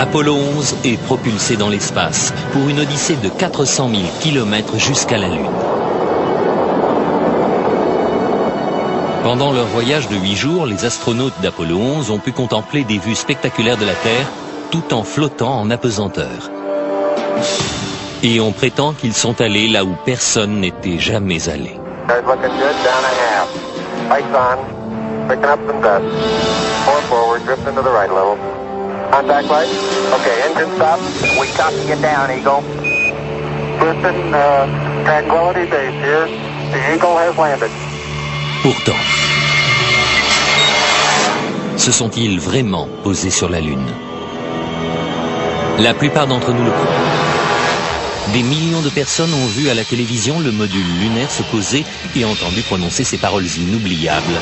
Apollo 11 est propulsé dans l'espace pour une odyssée de 400 000 km jusqu'à la Lune. Pendant leur voyage de 8 jours, les astronautes d'Apollo 11 ont pu contempler des vues spectaculaires de la Terre tout en flottant en apesanteur. Et on prétend qu'ils sont allés là où personne n'était jamais allé. Contact light. Okay, engine stop. We copy you down, Eagle. Listen, Tranquility Base here. The Eagle has landed. Pourtant, se sont-ils vraiment posés sur la Lune? La plupart d'entre nous le croient. Des millions de personnes ont vu à la télévision le module lunaire se poser et entendu prononcer ces paroles inoubliables.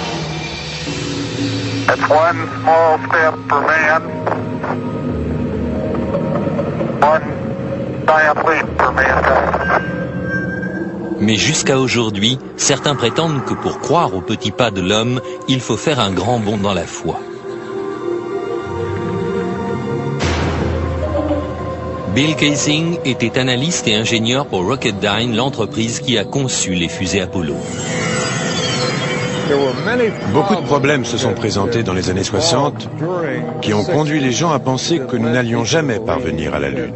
That's one small step for man. One giant leap for mankind. Mais jusqu'à aujourd'hui, certains prétendent que pour croire au petit pas de l'homme, il faut faire un grand bond dans la foi. Bill Kaysing était analyste et ingénieur pour Rocketdyne, l'entreprise qui a conçu les fusées Apollo. Beaucoup de problèmes se sont présentés dans les années 60 qui ont conduit les gens à penser que nous n'allions jamais parvenir à la Lune.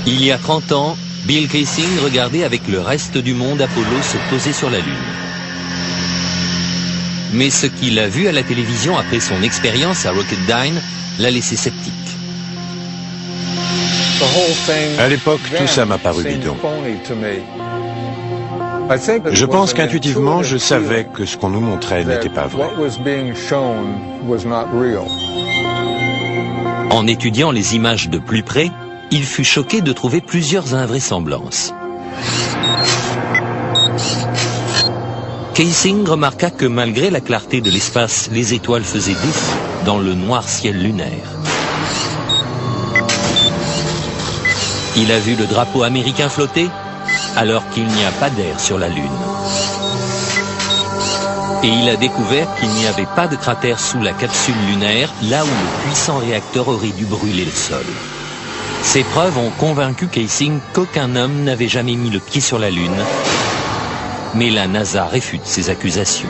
Il y a 30 ans, Bill Kaysing regardait avec le reste du monde Apollo se poser sur la Lune. Mais ce qu'il a vu à la télévision après son expérience à Rocketdyne l'a laissé sceptique. À l'époque, tout ça m'a paru bidon. Je pense qu'intuitivement, je savais que ce qu'on nous montrait n'était pas vrai. En étudiant les images de plus près, il fut choqué de trouver plusieurs invraisemblances. Kaysing remarqua que malgré la clarté de l'espace, les étoiles faisaient défaut dans le noir ciel lunaire. Il a vu le drapeau américain flotter, alors qu'il n'y a pas d'air sur la Lune. Et il a découvert qu'il n'y avait pas de cratère sous la capsule lunaire, là où le puissant réacteur aurait dû brûler le sol. Ces preuves ont convaincu Kaysing qu'aucun homme n'avait jamais mis le pied sur la Lune. Mais la NASA réfute ces accusations.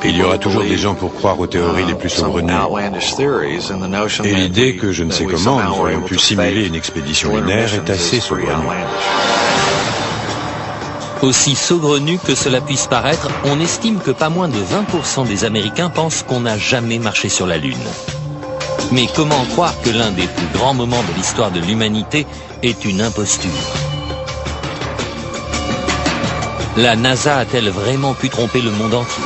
Il y aura toujours des gens pour croire aux théories les plus saugrenues. Et l'idée que je ne sais comment nous aurions pu simuler une expédition lunaire est assez saugrenue. Aussi saugrenu que cela puisse paraître, on estime que pas moins de 20% des Américains pensent qu'on n'a jamais marché sur la Lune. Mais comment croire que l'un des plus grands moments de l'histoire de l'humanité est une imposture? La NASA a-t-elle vraiment pu tromper le monde entier?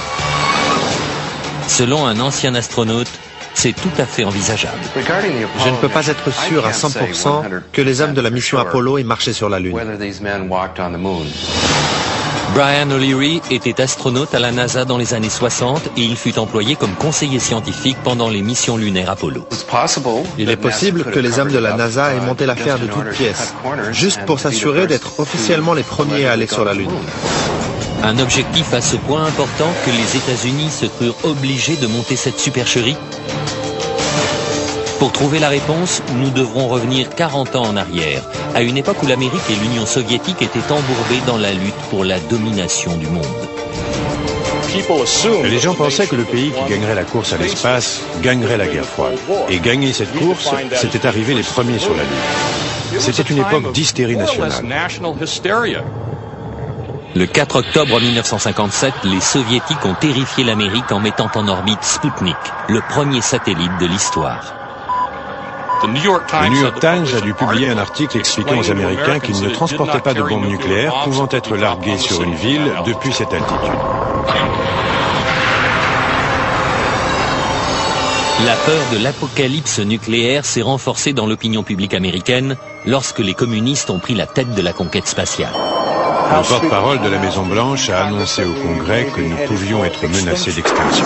Selon un ancien astronaute, c'est tout à fait envisageable. Je ne peux pas être sûr à 100% que les hommes de la mission Apollo aient marché sur la Lune. Brian O'Leary était astronaute à la NASA dans les années 60 et il fut employé comme conseiller scientifique pendant les missions lunaires Apollo. Il est possible que les hommes de la NASA aient monté l'affaire de toutes pièces, juste pour s'assurer d'être officiellement les premiers à aller sur la Lune. Un objectif à ce point important que les États-Unis se crurent obligés de monter cette supercherie? Pour trouver la réponse, nous devrons revenir 40 ans en arrière, à une époque où l'Amérique et l'Union soviétique étaient embourbées dans la lutte pour la domination du monde. Les gens pensaient que le pays qui gagnerait la course à l'espace gagnerait la guerre froide. Et gagner cette course, c'était arriver les premiers sur la Lune. C'était une époque d'hystérie nationale. Le 4 octobre 1957, les Soviétiques ont terrifié l'Amérique en mettant en orbite Sputnik, le premier satellite de l'histoire. Le New York Times a dû publier un article expliquant aux Américains qu'ils ne transportaient pas de bombes nucléaires pouvant être larguées sur une ville depuis cette altitude. La peur de l'apocalypse nucléaire s'est renforcée dans l'opinion publique américaine lorsque les communistes ont pris la tête de la conquête spatiale. Le porte-parole de la Maison-Blanche a annoncé au Congrès que nous pouvions être menacés d'extinction.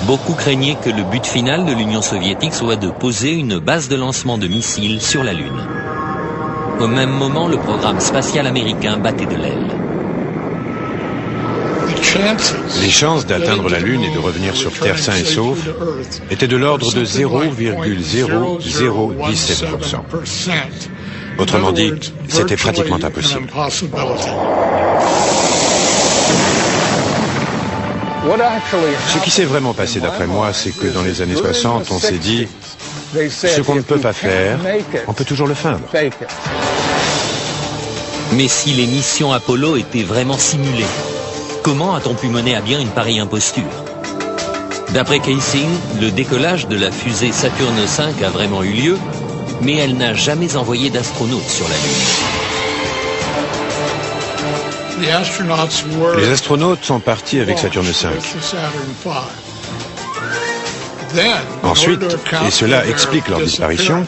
Beaucoup craignaient que le but final de l'Union soviétique soit de poser une base de lancement de missiles sur la Lune. Au même moment, le programme spatial américain battait de l'aile. Les chances d'atteindre la Lune et de revenir sur Terre sain et sauf étaient de l'ordre de 0,0017%. Autrement dit, c'était pratiquement impossible. Ce qui s'est vraiment passé d'après moi, c'est que dans les années 60, on s'est dit, ce qu'on ne peut pas faire, on peut toujours le feindre. Mais si les missions Apollo étaient vraiment simulées, comment a-t-on pu mener à bien une pareille imposture? D'après Kaysing, le décollage de la fusée Saturne V a vraiment eu lieu, mais elle n'a jamais envoyé d'astronautes sur la Lune. Les astronautes sont partis avec Saturne V. Ensuite, et cela explique leur disparition,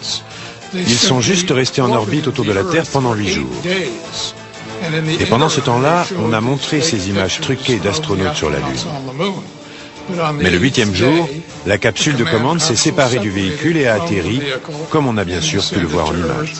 ils sont juste restés en orbite autour de la Terre pendant 8 jours. Et pendant ce temps-là, on a montré ces images truquées d'astronautes sur la Lune. Mais le 8e jour, la capsule de commande s'est séparée du véhicule et a atterri, comme on a bien sûr pu le voir en image.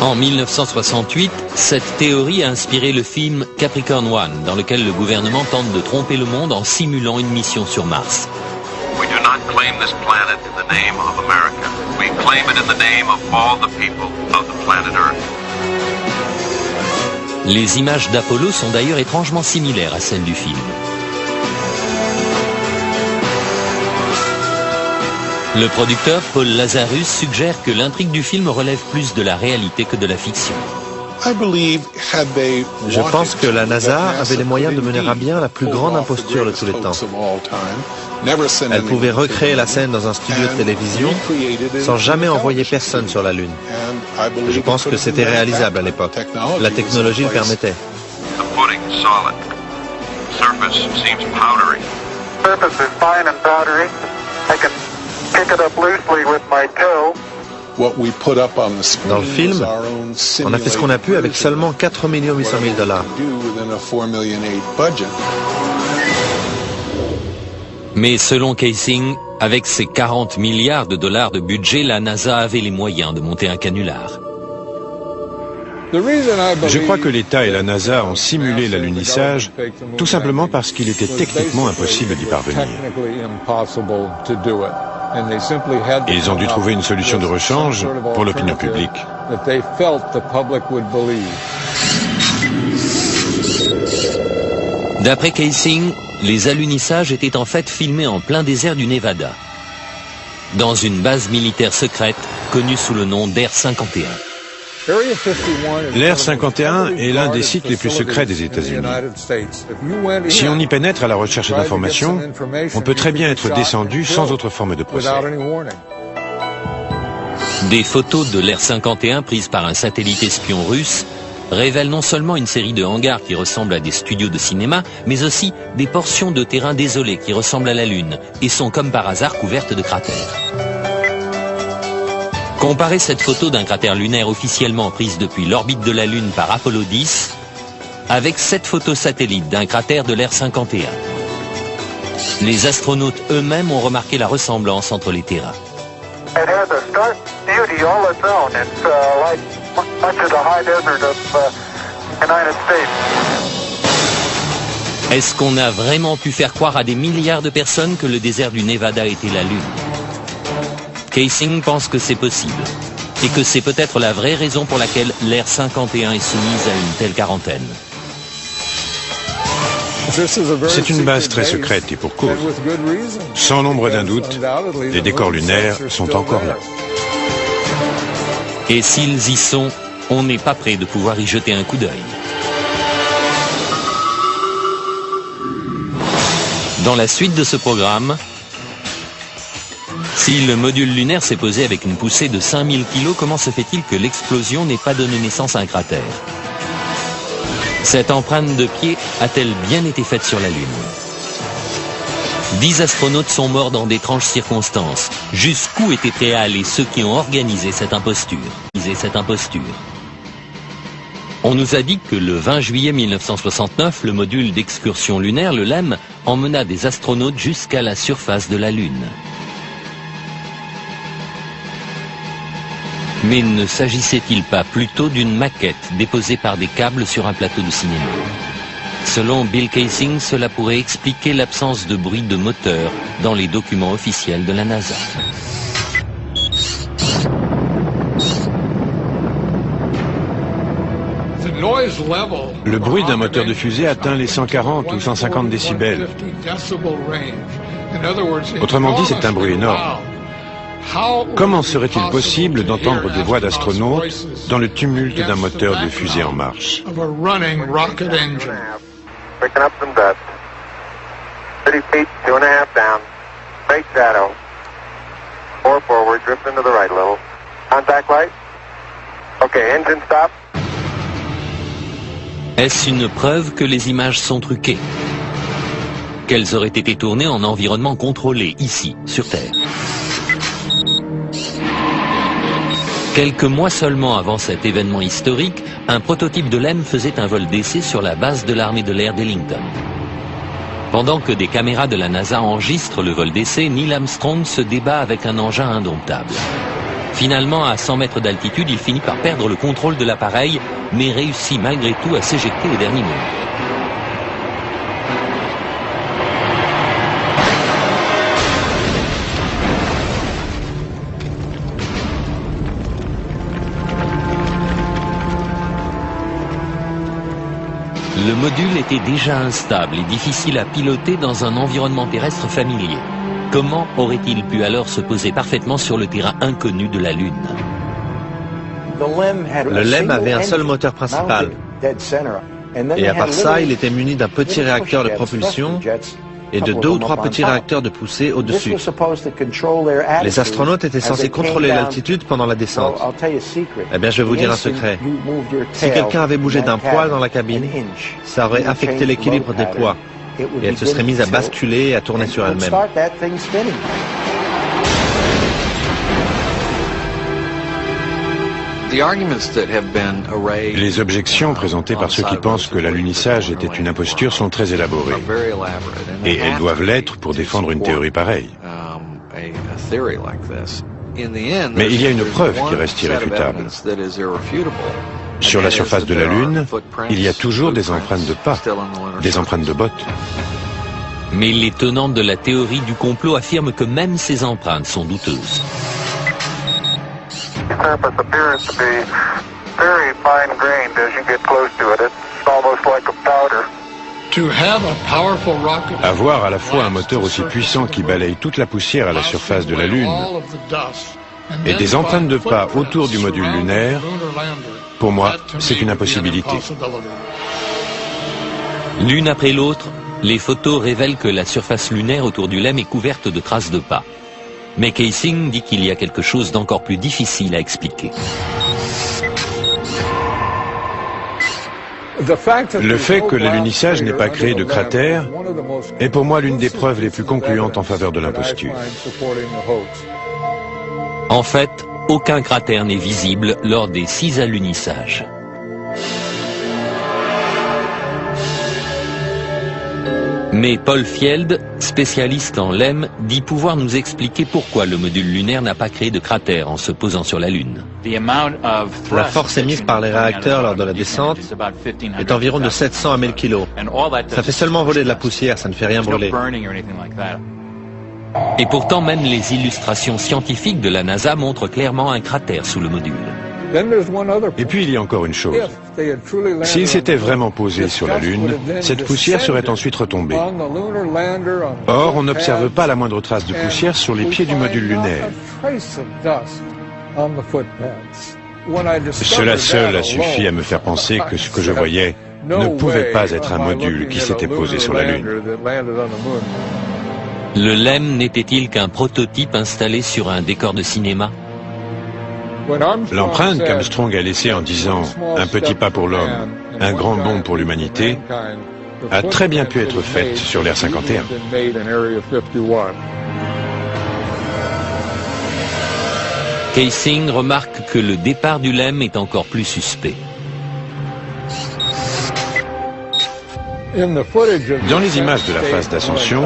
En 1968, cette théorie a inspiré le film Capricorn One, dans lequel le gouvernement tente de tromper le monde en simulant une mission sur Mars. We do not claim this planet in the name of America. We claim it in the name of all the people of the planet Earth. Les images d'Apollo sont d'ailleurs étrangement similaires à celles du film. Le producteur Paul Lazarus suggère que l'intrigue du film relève plus de la réalité que de la fiction. Je pense que la NASA avait les moyens de mener à bien la plus grande imposture de tous les temps. Elle pouvait recréer la scène dans un studio de télévision sans jamais envoyer personne sur la Lune. Je pense que c'était réalisable à l'époque. La technologie le permettait. The pudding is solid. Surface seems powdery. Surface is fine and powdery. I can pick it up loosely with my toe. Dans le film, on a fait ce qu'on a pu avec seulement 4 800 000 $. Mais selon Kaysing, avec ses 40 milliards de dollars de budget, la NASA avait les moyens de monter un canular. Je crois que l'État et la NASA ont simulé l'alunissage tout simplement parce qu'il était techniquement impossible d'y parvenir. Ils ont dû trouver une solution de rechange pour l'opinion publique. D'après Kaysing, les alunissages étaient en fait filmés en plein désert du Nevada, dans une base militaire secrète connue sous le nom d'Air 51. L'Air 51 est l'un des sites les plus secrets des États-Unis. Si on y pénètre à la recherche d'informations, on peut très bien être descendu sans autre forme de procès. Des photos de l'Air 51 prises par un satellite espion russe révèlent non seulement une série de hangars qui ressemblent à des studios de cinéma, mais aussi des portions de terrain désolées qui ressemblent à la Lune et sont comme par hasard couvertes de cratères. Comparez cette photo d'un cratère lunaire officiellement prise depuis l'orbite de la Lune par Apollo 10 avec cette photo satellite d'un cratère de l'Air 51. Les astronautes eux-mêmes ont remarqué la ressemblance entre les terrains. It has a stark beauty all its own. It's like much of the high desert of United States. Est-ce qu'on a vraiment pu faire croire à des milliards de personnes que le désert du Nevada était la Lune? Kaysing pense que c'est possible, et que c'est peut-être la vraie raison pour laquelle l'Air 51 est soumise à une telle quarantaine. C'est une base très secrète et pour cause. Sans l'ombre d'un doute, les décors lunaires sont encore là. Et s'ils y sont, on n'est pas prêt de pouvoir y jeter un coup d'œil. Dans la suite de ce programme, si le module lunaire s'est posé avec une poussée de 5000 kg, comment se fait-il que l'explosion n'ait pas donné naissance à un cratère? Cette empreinte de pied a-t-elle bien été faite sur la Lune? 10 astronautes sont morts dans d'étranges circonstances. Jusqu'où étaient prêts à aller ceux qui ont organisé cette imposture? On nous a dit que le 20 juillet 1969, le module d'excursion lunaire, le LEM, emmena des astronautes jusqu'à la surface de la Lune. Mais ne s'agissait-il pas plutôt d'une maquette déposée par des câbles sur un plateau de cinéma? Selon Bill Kaysing, cela pourrait expliquer l'absence de bruit de moteur dans les documents officiels de la NASA. Le bruit d'un moteur de fusée atteint les 140 ou 150 décibels. Autrement dit, c'est un bruit énorme. Comment serait-il possible d'entendre des voix d'astronautes dans le tumulte d'un moteur de fusée en marche? Picking up some dust. 30 feet, 2.5 down. Straight shadow. 4 forward, drift into the right a little. Contact light. Okay, engine stop. Est-ce une preuve que les images sont truquées? Qu'elles auraient été tournées en environnement contrôlé, ici, sur Terre? Quelques mois seulement avant cet événement historique, un prototype de LEM faisait un vol d'essai sur la base de l'armée de l'air d'Ellington. Pendant que des caméras de la NASA enregistrent le vol d'essai, Neil Armstrong se débat avec un engin indomptable. Finalement, à 100 mètres d'altitude, il finit par perdre le contrôle de l'appareil, mais réussit malgré tout à s'éjecter au dernier moment. Le module était déjà instable et difficile à piloter dans un environnement terrestre familier. Comment aurait-il pu alors se poser parfaitement sur le terrain inconnu de la Lune? Le LEM avait un seul moteur principal. Et à part ça, il était muni d'un petit réacteur de propulsion et de 2 ou 3 petits réacteurs de poussée au-dessus. Les astronautes étaient censés contrôler l'altitude pendant la descente. Eh bien, je vais vous dire un secret. Si quelqu'un avait bougé d'un poil dans la cabine, ça aurait affecté l'équilibre des poids. Et elle se serait mise à basculer et à tourner sur elle-même. Les objections présentées par ceux qui pensent que l'alunissage était une imposture sont très élaborées. Et elles doivent l'être pour défendre une théorie pareille. Mais il y a une preuve qui reste irréfutable. Sur la surface de la Lune, il y a toujours des empreintes de pas, des empreintes de bottes. Mais les tenants de la théorie du complot affirment que même ces empreintes sont douteuses. The surface appears to be very fine-grained as you get close to it. It's almost like a powder. Avoir à la fois un moteur aussi puissant qui balaye toute la poussière à la surface de la Lune et des empreintes de pas autour du module lunaire, pour moi, c'est une impossibilité. L'une après l'autre, les photos révèlent que la surface lunaire autour du LEM est couverte de traces de pas. Mais Kaysing dit qu'il y a quelque chose d'encore plus difficile à expliquer. Le fait que l'alunissage n'ait pas créé de cratère est pour moi l'une des preuves les plus concluantes en faveur de l'imposture. En fait, aucun cratère n'est visible lors des 6 alunissages. Mais Paul Fjeld, spécialiste en LEM, dit pouvoir nous expliquer pourquoi le module lunaire n'a pas créé de cratère en se posant sur la Lune. La force émise par les réacteurs lors de la descente est environ de 700 à 1000 kg. Ça fait seulement voler de la poussière, ça ne fait rien brûler. Et pourtant, même les illustrations scientifiques de la NASA montrent clairement un cratère sous le module. Et puis il y a encore une chose. S'il s'était vraiment posé sur la Lune, cette poussière serait ensuite retombée. Or, on n'observe pas la moindre trace de poussière sur les pieds du module lunaire. Cela seul a suffi à me faire penser que ce que je voyais ne pouvait pas être un module qui s'était posé sur la Lune. Le LEM n'était-il qu'un prototype installé sur un décor de cinéma? L'empreinte qu'Armstrong a laissée en disant « un petit pas pour l'homme, un grand bond pour l'humanité » a très bien pu être faite sur l'Air 51. Kaysing remarque que le départ du LEM est encore plus suspect. Dans les images de la phase d'ascension,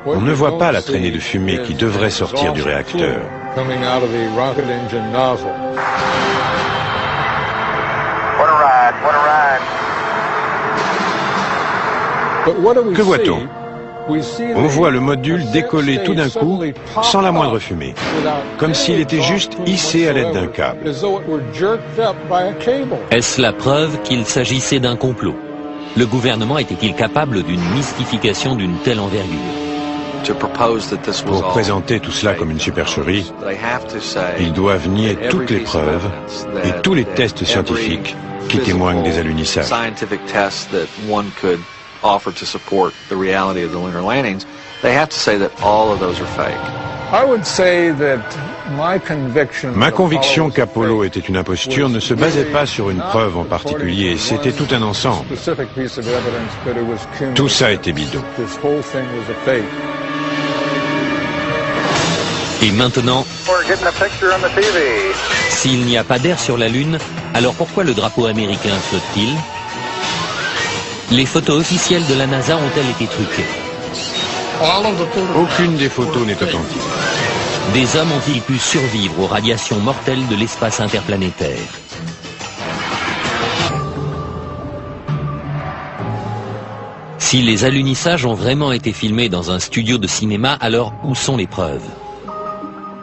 on ne voit pas la traînée de fumée qui devrait sortir du réacteur. Que voit-on? On voit le module décoller tout d'un coup, sans la moindre fumée, comme s'il était juste hissé à l'aide d'un câble. Est-ce la preuve qu'il s'agissait d'un complot? Le gouvernement était-il capable d'une mystification d'une telle envergure? Pour présenter tout cela comme une supercherie, ils doivent nier toutes les preuves et tous les tests scientifiques qui témoignent des alunisages. Offered to support the reality of the lunar landings, they have to say that all of those are fake. Ma conviction qu'Apollo était une imposture ne se basait pas sur une preuve en particulier, c'était tout un ensemble. Tout ça était bidon. Et maintenant, s'il n'y a pas d'air sur la Lune, alors pourquoi le drapeau américain flotte-t-il? Les photos officielles de la NASA ont-elles été truquées? Aucune des photos n'est authentique. Des hommes ont-ils pu survivre aux radiations mortelles de l'espace interplanétaire? Si les alunissages ont vraiment été filmés dans un studio de cinéma, alors où sont les preuves?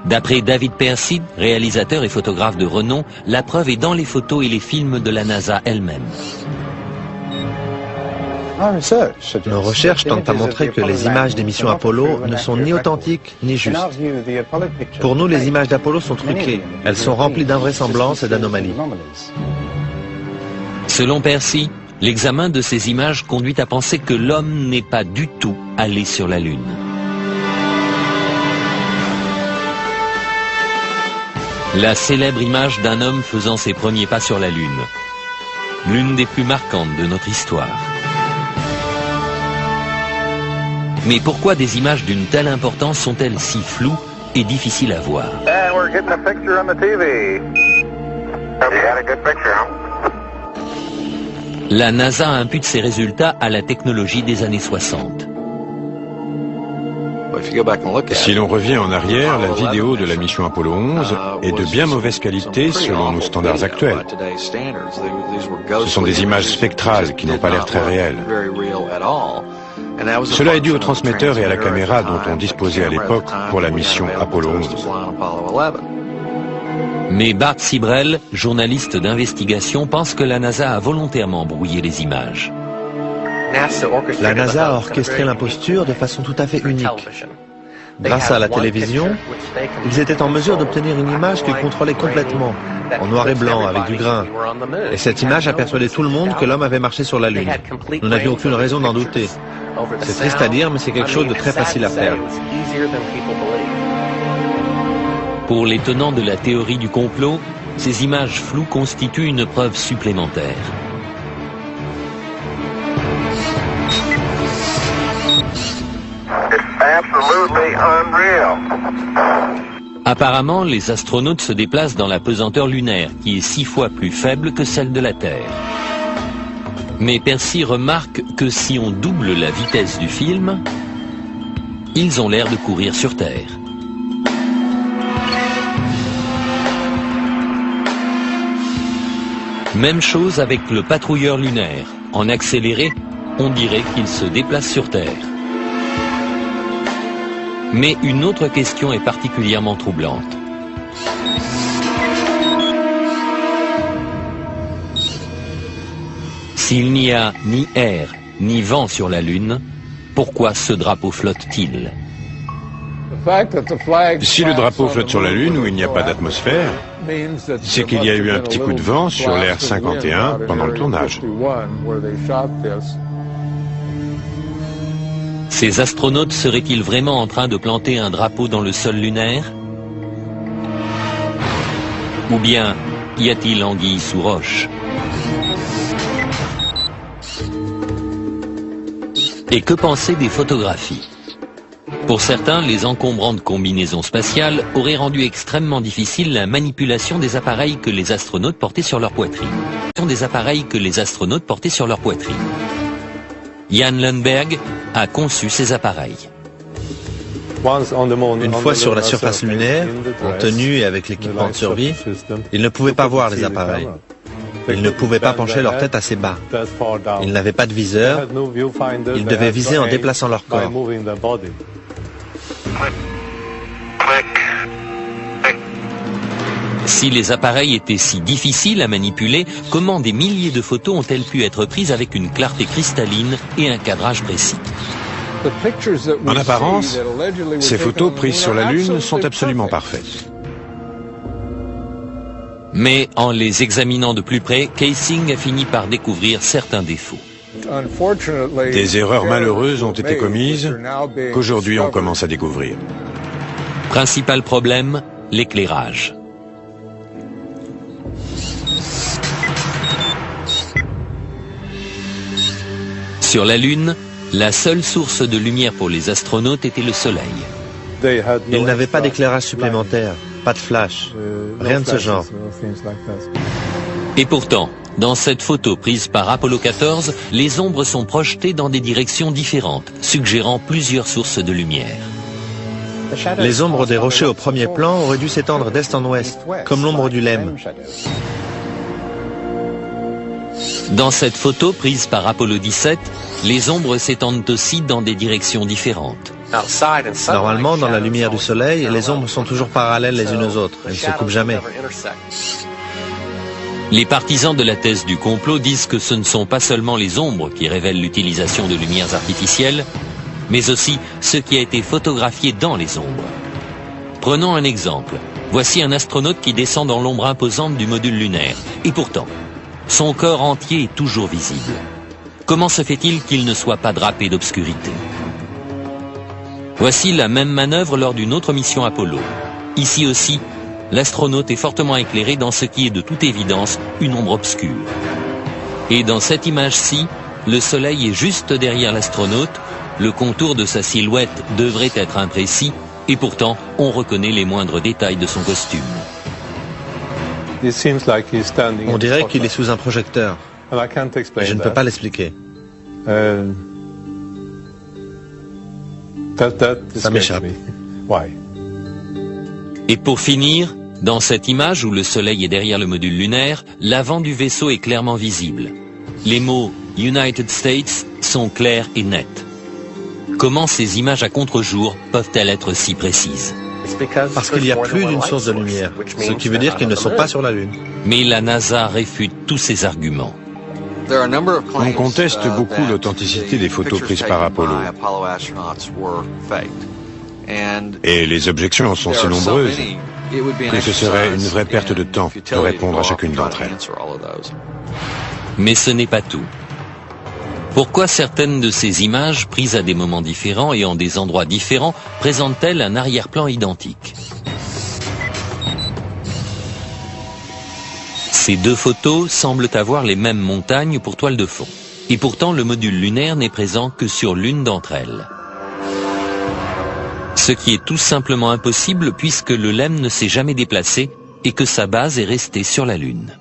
D'après David Percy, réalisateur et photographe de renom, la preuve est dans les photos et les films de la NASA elle-même. Nos recherches tentent à montrer que les images des missions Apollo ne sont ni authentiques ni justes. Pour nous, les images d'Apollo sont truquées. Elles sont remplies d'invraisemblances et d'anomalies. Selon Percy, l'examen de ces images conduit à penser que l'homme n'est pas du tout allé sur la Lune. La célèbre image d'un homme faisant ses premiers pas sur la Lune. L'une des plus marquantes de notre histoire. Mais pourquoi des images d'une telle importance sont-elles si floues et difficiles à voir? La NASA impute ses résultats à la technologie des années 60. Si l'on revient en arrière, la vidéo de la mission Apollo 11 est de bien mauvaise qualité selon nos standards actuels. Ce sont des images spectrales qui n'ont pas l'air très réelles. Cela est dû au transmetteur et à la caméra dont on disposait à l'époque pour la mission Apollo 11. Mais Bart Sibrel, journaliste d'investigation, pense que la NASA a volontairement brouillé les images. La NASA a orchestré l'imposture de façon tout à fait unique. Grâce à la télévision, ils étaient en mesure d'obtenir une image qu'ils contrôlaient complètement, en noir et blanc, avec du grain. Et cette image a persuadé tout le monde que l'homme avait marché sur la Lune. Nous n'avions aucune raison d'en douter. C'est triste à dire, mais c'est quelque chose de très facile à faire. Pour les tenants de la théorie du complot, ces images floues constituent une preuve supplémentaire. Apparemment, les astronautes se déplacent dans la pesanteur lunaire, qui est 6 fois plus faible que celle de la Terre. Mais Percy remarque que si on double la vitesse du film, ils ont l'air de courir sur Terre. Même chose avec le patrouilleur lunaire. En accéléré, on dirait qu'il se déplace sur Terre. Mais une autre question est particulièrement troublante. S'il n'y a ni air, ni vent sur la Lune, pourquoi ce drapeau flotte-t-il? Si le drapeau flotte sur la Lune où il n'y a pas d'atmosphère, c'est qu'il y a eu un petit coup de vent sur l'Air 51 pendant le tournage. Ces astronautes seraient-ils vraiment en train de planter un drapeau dans le sol lunaire? Ou bien y a-t-il anguille sous roche? Et que penser des photographies? Pour certains, les encombrantes combinaisons spatiales auraient rendu extrêmement difficile la manipulation des appareils que les astronautes portaient sur leur poitrine. Jan Lundberg a conçu ces appareils. Une fois sur la surface lunaire, en tenue et avec l'équipement de survie, ils ne pouvaient pas voir les appareils. Ils ne pouvaient pas pencher leur tête assez bas. Ils n'avaient pas de viseur. Ils devaient viser en déplaçant leur corps. Si les appareils étaient si difficiles à manipuler, comment des milliers de photos ont-elles pu être prises avec une clarté cristalline et un cadrage précis? En apparence, ces photos prises sur la Lune sont absolument parfaites. Mais en les examinant de plus près, Kaysing a fini par découvrir certains défauts. Des erreurs malheureuses ont été commises qu'aujourd'hui on commence à découvrir. Principal problème, l'éclairage. Sur la Lune, la seule source de lumière pour les astronautes était le Soleil. Ils n'avaient pas d'éclairage supplémentaire, pas de flash, rien de ce genre. Et pourtant, dans cette photo prise par Apollo 14, les ombres sont projetées dans des directions différentes, suggérant plusieurs sources de lumière. Les ombres des rochers au premier plan auraient dû s'étendre d'est en ouest, comme l'ombre du Lemme. Dans cette photo prise par Apollo 17, les ombres s'étendent aussi dans des directions différentes. Normalement, dans la lumière du soleil, les ombres sont toujours parallèles les unes aux autres. Elles ne se coupent jamais. Les partisans de la thèse du complot disent que ce ne sont pas seulement les ombres qui révèlent l'utilisation de lumières artificielles, mais aussi ce qui a été photographié dans les ombres. Prenons un exemple. Voici un astronaute qui descend dans l'ombre imposante du module lunaire. Et pourtant, son corps entier est toujours visible. Comment se fait-il qu'il ne soit pas drapé d'obscurité? Voici la même manœuvre lors d'une autre mission Apollo. Ici aussi, l'astronaute est fortement éclairé dans ce qui est de toute évidence une ombre obscure. Et dans cette image-ci, le soleil est juste derrière l'astronaute, le contour de sa silhouette devrait être imprécis, et pourtant on reconnaît les moindres détails de son costume. On dirait qu'il est sous un projecteur. Je ne peux pas l'expliquer. Ça m'échappe. Et pour finir, dans cette image où le soleil est derrière le module lunaire, l'avant du vaisseau est clairement visible. Les mots « United States » sont clairs et nets. Comment ces images à contre-jour peuvent-elles être si précises? Parce qu'il y a plus d'une source de lumière, ce qui veut dire qu'ils ne sont pas sur la Lune. Mais la NASA réfute tous ces arguments. On conteste beaucoup l'authenticité des photos prises par Apollo. Et les objections sont si nombreuses que ce serait une vraie perte de temps de répondre à chacune d'entre elles. Mais ce n'est pas tout. Pourquoi certaines de ces images, prises à des moments différents et en des endroits différents, présentent-elles un arrière-plan identique? Ces deux photos semblent avoir les mêmes montagnes pour toile de fond. Et pourtant, le module lunaire n'est présent que sur l'une d'entre elles. Ce qui est tout simplement impossible puisque le LEM ne s'est jamais déplacé et que sa base est restée sur la Lune.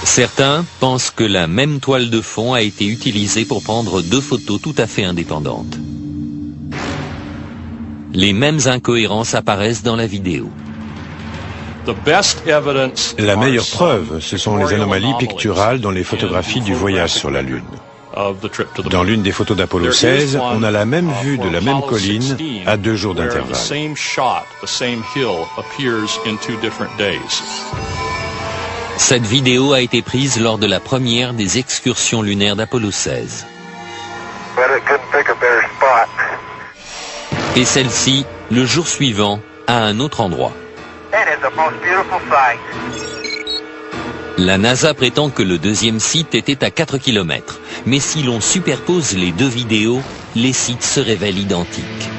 Certains pensent que la même toile de fond a été utilisée pour prendre deux photos tout à fait indépendantes. Les mêmes incohérences apparaissent dans la vidéo. La meilleure preuve, ce sont les anomalies picturales dans les photographies du voyage sur la Lune. Dans l'une des photos d'Apollo 16, on a la même vue de la même colline à 2 jours d'intervalle. Cette vidéo a été prise lors de la première des excursions lunaires d'Apollo 16. Et celle-ci, le jour suivant, à un autre endroit. La NASA prétend que le deuxième site était à 4 km, mais si l'on superpose les deux vidéos, les sites se révèlent identiques.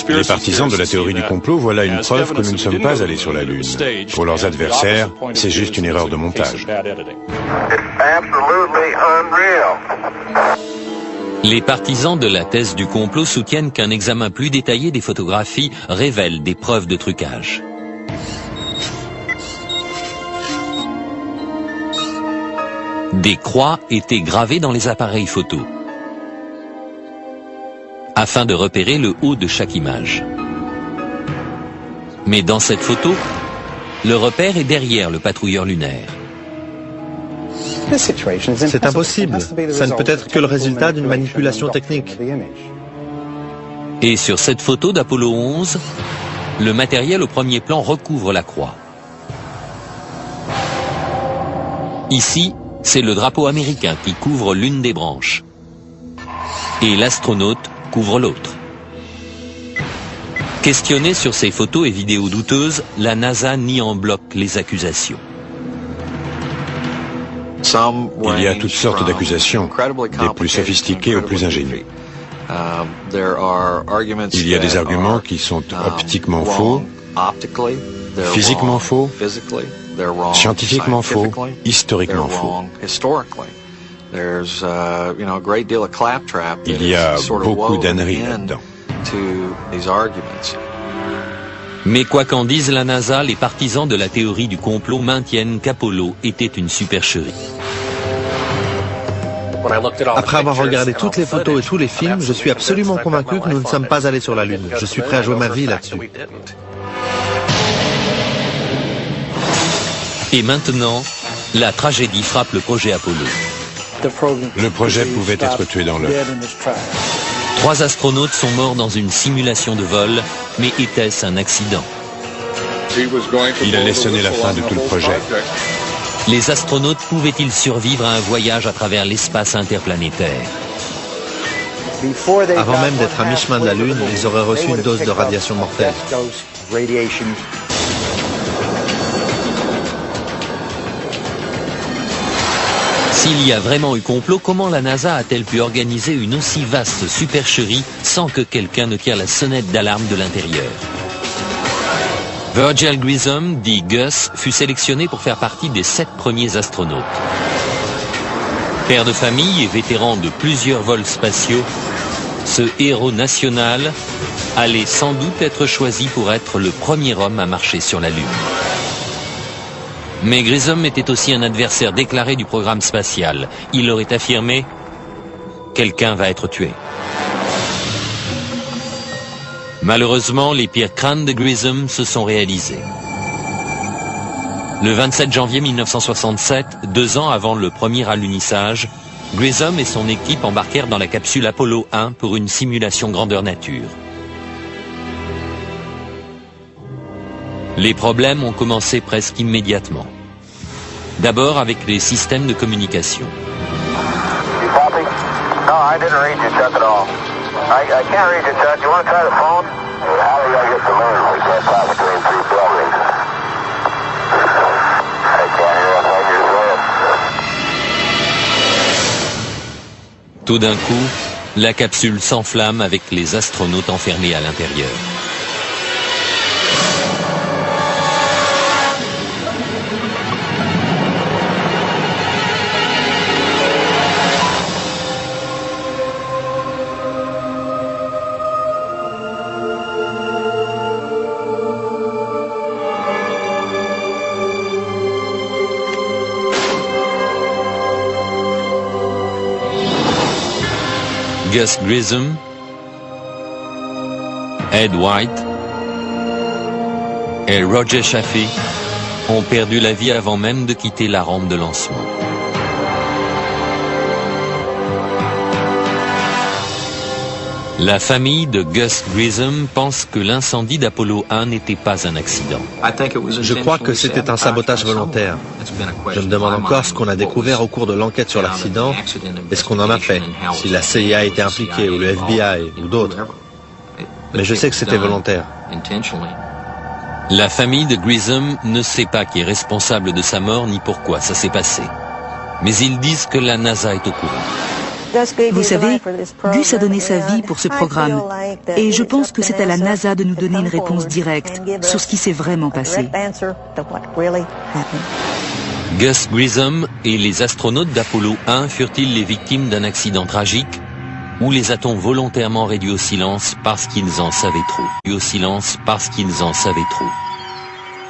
Les partisans de la théorie du complot voient là une preuve que nous ne sommes pas allés sur la Lune. Pour leurs adversaires, c'est juste une erreur de montage. Les partisans de la thèse du complot soutiennent qu'un examen plus détaillé des photographies révèle des preuves de trucage. Des croix étaient gravées dans les appareils photo, afin de repérer le haut de chaque image. Mais dans cette photo, le repère est derrière le patrouilleur lunaire. C'est impossible. Ça ne peut être que le résultat d'une manipulation technique. Et sur cette photo d'Apollo 11, le matériel au premier plan recouvre la croix. Ici, c'est le drapeau américain qui couvre l'une des branches. Et l'astronaute couvre l'autre. Questionnée sur ces photos et vidéos douteuses, la NASA nie en bloc les accusations. Il y a toutes sortes d'accusations, des plus sophistiquées aux plus ingénues. Il y a des arguments qui sont optiquement faux, physiquement faux, scientifiquement faux, historiquement faux. Il y a beaucoup d'âneries là-dedans. Mais quoi qu'en dise la NASA, les partisans de la théorie du complot maintiennent qu'Apollo était une supercherie. Après avoir regardé toutes les photos et tous les films, je suis absolument convaincu que nous ne sommes pas allés sur la Lune. Je suis prêt à jouer ma vie là-dessus. Et maintenant, la tragédie frappe le projet Apollo. Le projet pouvait être tué dans l'œuf. 3 astronautes sont morts dans une simulation de vol, mais était-ce un accident? Il allait sonner la fin de tout le projet. Les astronautes pouvaient-ils survivre à un voyage à travers l'espace interplanétaire? Avant même d'être à mi-chemin de la Lune, ils auraient reçu une dose de radiation mortelle. S'il y a vraiment eu complot, comment la NASA a-t-elle pu organiser une aussi vaste supercherie sans que quelqu'un ne tire la sonnette d'alarme de l'intérieur? Virgil Grissom, dit Gus, fut sélectionné pour faire partie des 7 premiers astronautes. Père de famille et vétéran de plusieurs vols spatiaux, ce héros national allait sans doute être choisi pour être le premier homme à marcher sur la Lune. Mais Grissom était aussi un adversaire déclaré du programme spatial. Il aurait affirmé « Quelqu'un va être tué ». Malheureusement, les pires craintes de Grissom se sont réalisées. Le 27 janvier 1967, 2 ans avant le premier alunissage, Grissom et son équipe embarquèrent dans la capsule Apollo 1 pour une simulation grandeur nature. Les problèmes ont commencé presque immédiatement. D'abord avec les systèmes de communication. Tout d'un coup, la capsule s'enflamme avec les astronautes enfermés à l'intérieur. Gus Grissom, Ed White et Roger Chaffee ont perdu la vie avant même de quitter la rampe de lancement. La famille de Gus Grissom pense que l'incendie d'Apollo 1 n'était pas un accident. Je crois que c'était un sabotage volontaire. Je me demande encore ce qu'on a découvert au cours de l'enquête sur l'accident et ce qu'on en a fait, si la CIA était impliquée ou le FBI ou d'autres. Mais je sais que c'était volontaire. La famille de Grissom ne sait pas qui est responsable de sa mort ni pourquoi ça s'est passé. Mais ils disent que la NASA est au courant. Vous savez, Gus a donné sa vie pour ce programme et je pense que c'est à la NASA de nous donner une réponse directe sur ce qui s'est vraiment passé. Gus Grissom et les astronautes d'Apollo 1 furent-ils les victimes d'un accident tragique ou les a-t-on volontairement réduits au silence parce qu'ils en savaient trop?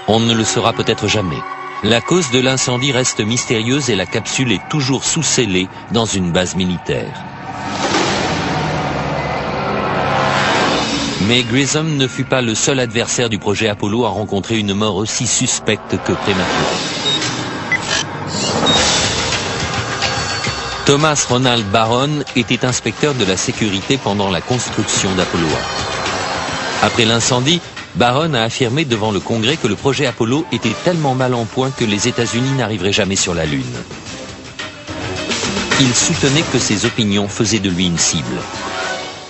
On ne le saura peut-être jamais. La cause de l'incendie reste mystérieuse et la capsule est toujours sous-scellée dans une base militaire. Mais Grissom ne fut pas le seul adversaire du projet Apollo à rencontrer une mort aussi suspecte que prématurée. Thomas Ronald Barron était inspecteur de la sécurité pendant la construction d'Apollo 1. Après l'incendie, Barron a affirmé devant le Congrès que le projet Apollo était tellement mal en point que les États-Unis n'arriveraient jamais sur la Lune. Il soutenait que ses opinions faisaient de lui une cible.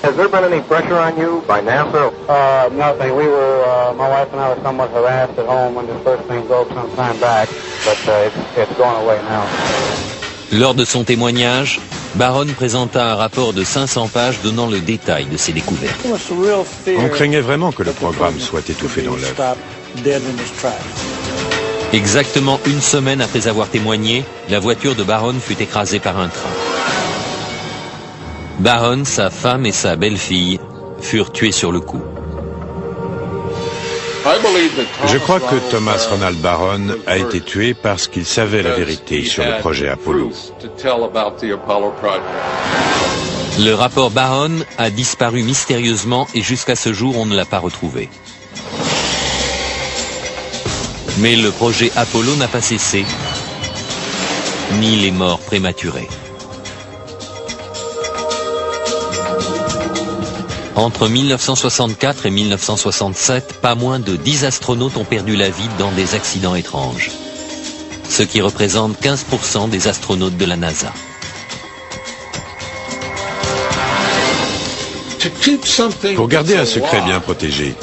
Has there been any pressure on you by NASA? Nothing. We were, my wife and I were somewhat harassed at home when this first thing broke some time back, but it's going away now. Lors de son témoignage, Barron présenta un rapport de 500 pages donnant le détail de ses découvertes. On craignait vraiment que le programme soit étouffé dans l'œuf. Exactement une semaine après avoir témoigné, la voiture de Barron fut écrasée par un train. Barron, sa femme et sa belle-fille furent tués sur le coup. Je crois que Thomas Ronald Barron a été tué parce qu'il savait la vérité sur le projet Apollo. Le rapport Barron a disparu mystérieusement et jusqu'à ce jour on ne l'a pas retrouvé. Mais le projet Apollo n'a pas cessé, ni les morts prématurées. Entre 1964 et 1967, pas moins de 10 astronautes ont perdu la vie dans des accidents étranges, ce qui représente 15% des astronautes de la NASA. Pour garder un secret bien protégé,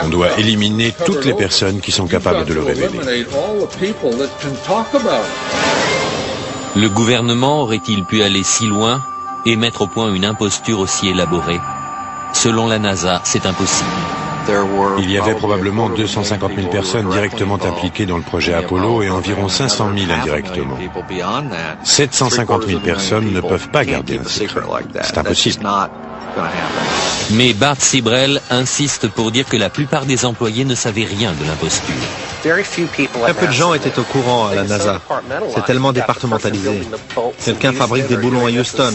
on doit éliminer toutes les personnes qui sont capables de le révéler. Le gouvernement aurait-il pu aller si loin et mettre au point une imposture aussi élaborée? Selon la NASA, c'est impossible. Il y avait probablement 250 000 personnes directement impliquées dans le projet Apollo et environ 500 000 indirectement. 750 000 personnes ne peuvent pas garder un secret. C'est impossible. Mais Bart Sibrel insiste pour dire que la plupart des employés ne savaient rien de l'imposture. Très peu de gens étaient au courant à la NASA. C'est tellement départementalisé. Quelqu'un fabrique des boulons à Houston.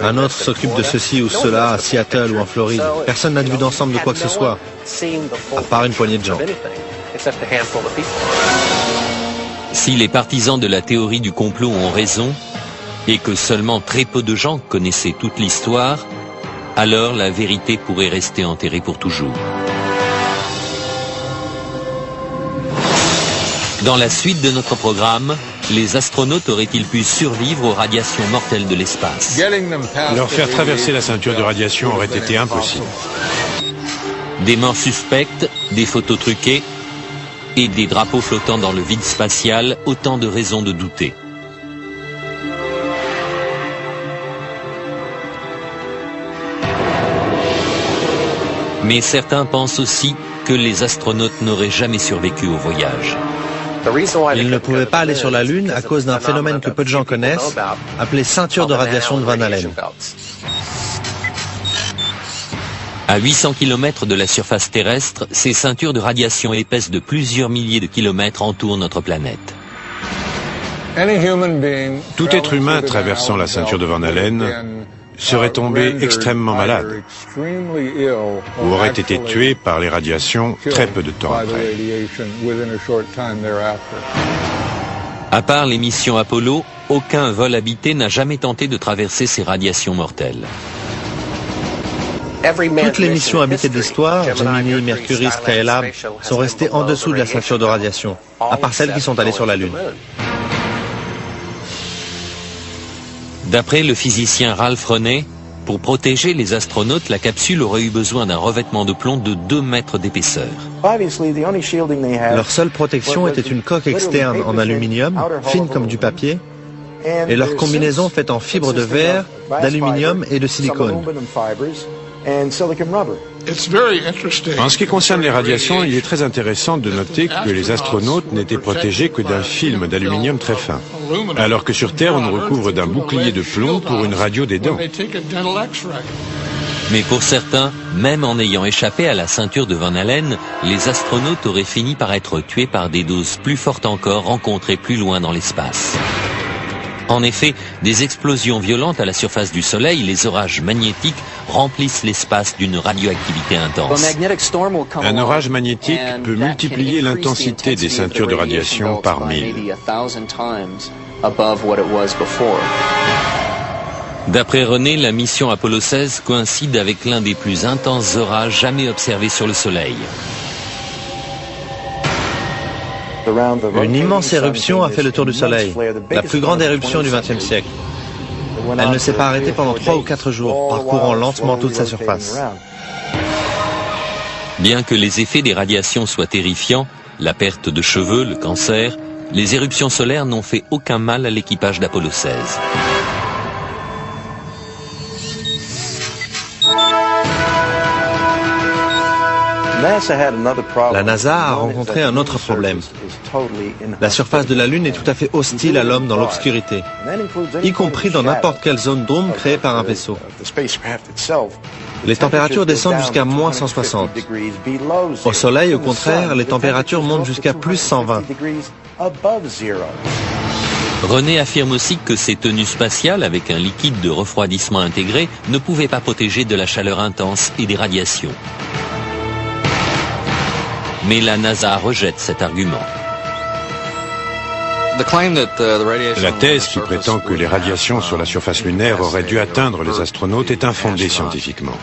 Un autre s'occupe de ceci ou cela à Seattle ou en Floride. Personne n'a de vue d'ensemble de quoi que ce soit, à part une poignée de gens. Si les partisans de la théorie du complot ont raison, et que seulement très peu de gens connaissaient toute l'histoire, alors la vérité pourrait rester enterrée pour toujours. Dans la suite de notre programme, les astronautes auraient-ils pu survivre aux radiations mortelles de l'espace? Leur faire traverser la ceinture de radiation aurait été impossible. Des morts suspectes, des photos truquées et des drapeaux flottant dans le vide spatial, autant de raisons de douter. Mais certains pensent aussi que les astronautes n'auraient jamais survécu au voyage. Ils ne pouvaient pas aller sur la Lune à cause d'un phénomène que peu de gens connaissent, appelé ceinture de radiation de Van Allen. À 800 km de la surface terrestre, ces ceintures de radiation épaisses de plusieurs milliers de kilomètres entourent notre planète. Tout être humain traversant la ceinture de Van Allen serait tombé extrêmement malade ou aurait été tué par les radiations très peu de temps après. À part les missions Apollo, aucun vol habité n'a jamais tenté de traverser ces radiations mortelles. Toutes les missions habitées de l'histoire, Gemini, Mercury, Skylab, sont restées en dessous de la ceinture de radiation, à part celles qui sont allées sur la Lune. D'après le physicien Ralph Rennet, pour protéger les astronautes, la capsule aurait eu besoin d'un revêtement de plomb de 2 mètres d'épaisseur. Leur seule protection était une coque externe en aluminium, fine comme du papier, et leur combinaison faite en fibres de verre, d'aluminium et de silicone. En ce qui concerne les radiations, il est très intéressant de noter que les astronautes n'étaient protégés que d'un film d'aluminium très fin, alors que sur Terre, on nous recouvre d'un bouclier de plomb pour une radio des dents. Mais pour certains, même en ayant échappé à la ceinture de Van Allen, les astronautes auraient fini par être tués par des doses plus fortes encore rencontrées plus loin dans l'espace. En effet, des explosions violentes à la surface du Soleil, les orages magnétiques, remplissent l'espace d'une radioactivité intense. Un orage magnétique peut multiplier l'intensité des ceintures de radiation par 1000. D'après René, la mission Apollo 16 coïncide avec l'un des plus intenses orages jamais observés sur le Soleil. Une immense éruption a fait le tour du Soleil, la plus grande éruption du XXe siècle. Elle ne s'est pas arrêtée pendant 3 ou 4 jours, parcourant lentement toute sa surface. Bien que les effets des radiations soient terrifiants, la perte de cheveux, le cancer, les éruptions solaires n'ont fait aucun mal à l'équipage d'Apollo 16. La NASA a rencontré un autre problème. La surface de la Lune est tout à fait hostile à l'homme dans l'obscurité, y compris dans n'importe quelle zone d'ombre créée par un vaisseau. Les températures descendent jusqu'à moins 160. Au Soleil, au contraire, les températures montent jusqu'à plus 120. René affirme aussi que ces tenues spatiales avec un liquide de refroidissement intégré ne pouvaient pas protéger de la chaleur intense et des radiations. Mais la NASA rejette cet argument. La thèse qui prétend que les radiations sur la surface lunaire auraient dû atteindre les astronautes est infondée scientifiquement.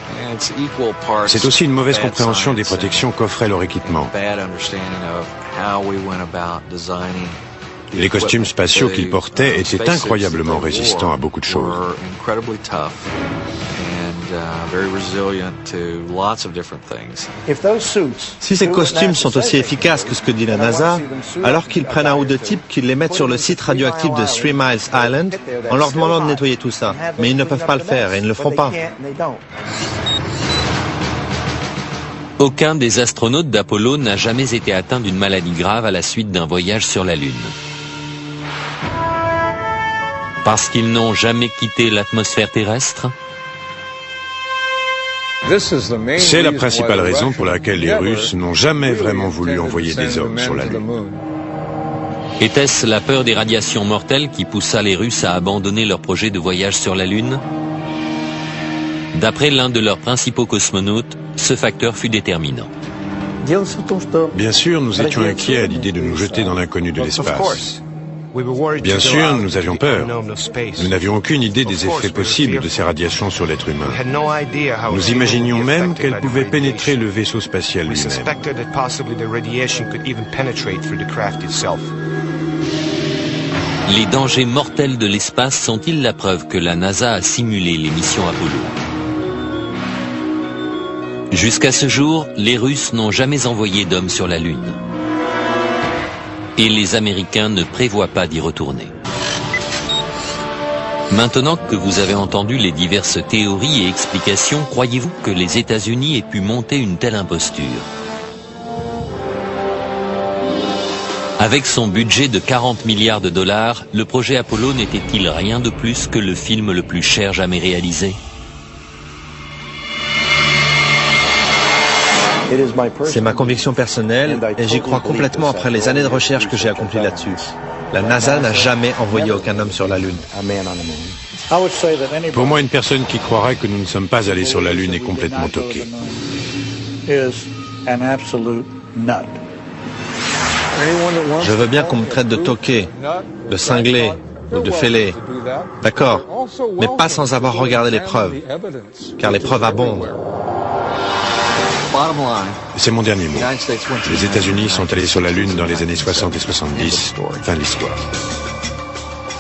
C'est aussi une mauvaise compréhension des protections qu'offrait leur équipement. Les costumes spatiaux qu'ils portaient étaient incroyablement résistants à beaucoup de choses. Si ces costumes sont aussi efficaces que ce que dit la NASA, alors qu'ils prennent un ou deux types, qu'ils les mettent sur le site radioactif de 3 Miles Island en leur demandant de nettoyer tout ça. Mais ils ne peuvent pas le faire et ils ne le feront pas. Aucun des astronautes d'Apollo n'a jamais été atteint d'une maladie grave à la suite d'un voyage sur la Lune. Parce qu'ils n'ont jamais quitté l'atmosphère terrestre ? C'est la principale raison pour laquelle les Russes n'ont jamais vraiment voulu envoyer des hommes sur la Lune. Était-ce la peur des radiations mortelles qui poussa les Russes à abandonner leur projet de voyage sur la Lune ? D'après l'un de leurs principaux cosmonautes, ce facteur fut déterminant. Bien sûr, nous étions inquiets à l'idée de nous jeter dans l'inconnu de l'espace. Bien sûr, nous avions peur. Nous n'avions aucune idée des effets possibles de ces radiations sur l'être humain. Nous imaginions même qu'elles pouvaient pénétrer le vaisseau spatial lui-même. Les dangers mortels de l'espace sont-ils la preuve que la NASA a simulé les missions Apollo ? Jusqu'à ce jour, les Russes n'ont jamais envoyé d'hommes sur la Lune. Et les Américains ne prévoient pas d'y retourner. Maintenant que vous avez entendu les diverses théories et explications, croyez-vous que les États-Unis aient pu monter une telle imposture ? Avec son budget de 40 milliards de dollars, le projet Apollo n'était-il rien de plus que le film le plus cher jamais réalisé ? C'est ma conviction personnelle et j'y crois complètement après les années de recherche que j'ai accomplies là-dessus. La NASA n'a jamais envoyé aucun homme sur la Lune. Pour moi, une personne qui croirait que nous ne sommes pas allés sur la Lune est complètement toquée. Je veux bien qu'on me traite de toqué, de cinglé ou de fêlé. D'accord, mais pas sans avoir regardé les preuves, car les preuves abondent. C'est mon dernier mot. Les États-Unis sont allés sur la Lune dans les années 60 et 70. Fin de l'histoire.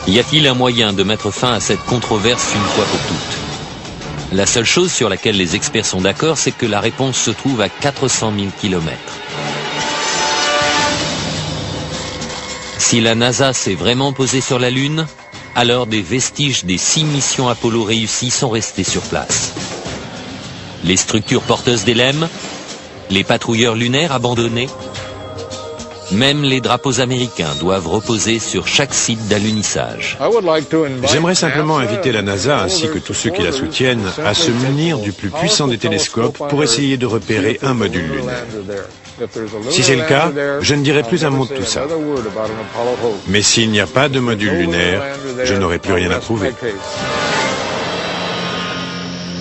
Y a-t-il un moyen de mettre fin à cette controverse une fois pour toutes ? La seule chose sur laquelle les experts sont d'accord, c'est que la réponse se trouve à 400 000 kilomètres. Si la NASA s'est vraiment posée sur la Lune, alors des vestiges des 6 missions Apollo réussies sont restés sur place. Les structures porteuses d'LM, les patrouilleurs lunaires abandonnés, même les drapeaux américains doivent reposer sur chaque site d'alunissage. J'aimerais simplement inviter la NASA ainsi que tous ceux qui la soutiennent à se munir du plus puissant des télescopes pour essayer de repérer un module lunaire. Si c'est le cas, je ne dirai plus un mot de tout ça. Mais s'il n'y a pas de module lunaire, je n'aurai plus rien à prouver.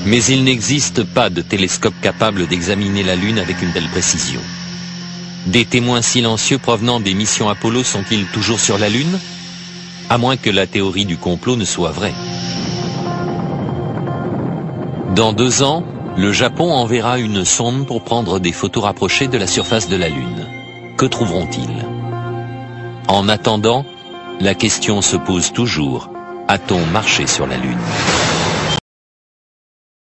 Mais il n'existe pas de télescope capable d'examiner la Lune avec une telle précision. Des témoins silencieux provenant des missions Apollo sont-ils toujours sur la Lune? À moins que la théorie du complot ne soit vraie. Dans 2 ans, le Japon enverra une sonde pour prendre des photos rapprochées de la surface de la Lune. Que trouveront-ils? En attendant, la question se pose toujours. A-t-on marché sur la Lune?